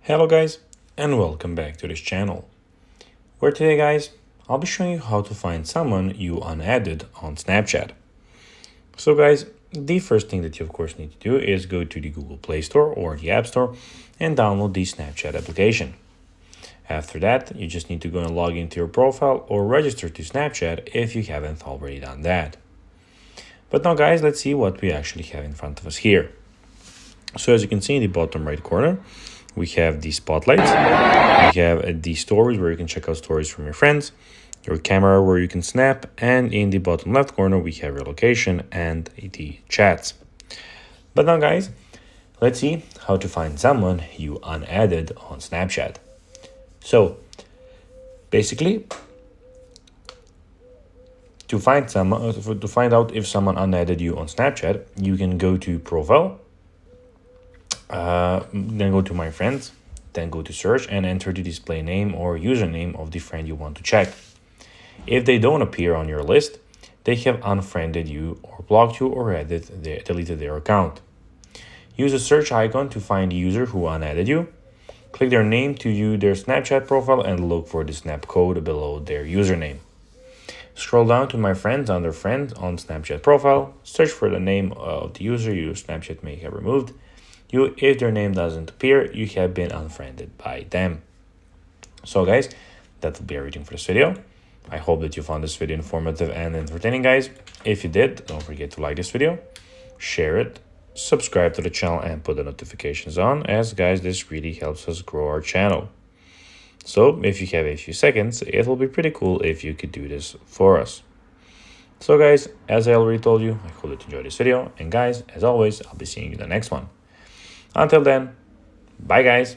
Hello guys, and welcome back to this channel, where today guys, I'll be showing you how to find someone you unadded on Snapchat. So guys, the first thing that you of course need to do is go to the Google Play Store or the App Store and download the Snapchat application. After that, you just need to go and log into your profile or register to Snapchat if you haven't already done that. But now guys, let's see what we actually have in front of us here. So as you can see in the bottom right corner, we have the spotlights, we have the stories where you can check out stories from your friends, your camera where you can snap, and in the bottom left corner we have your location and the chats. But now guys, let's see how to find someone you unadded on Snapchat. So basically, to find out if someone unadded you on Snapchat, you can go to profile, then go to my friends, then go to search and enter the display name or username of the friend you want to check. If they don't appear on your list, they have unfriended you or blocked you or deleted their account. Use the search icon to find the user who unadded you. Click their name to view their Snapchat profile and look for the snap code below their username. Scroll down to my friends under friends on Snapchat profile. Search for the name of the user your Snapchat may have removed. If their name doesn't appear, you have been unfriended by them. So guys, that will be everything for this video. I hope that you found this video informative and entertaining, guys. If you did, don't forget to like this video, share it, subscribe to the channel, and put the notifications on, as guys, this really helps us grow our channel. So if you have a few seconds, it will be pretty cool if you could do this for us. So guys, as I already told you, I hope that you enjoyed this video, and guys, as always, I'll be seeing you in the next one. Until then, bye guys.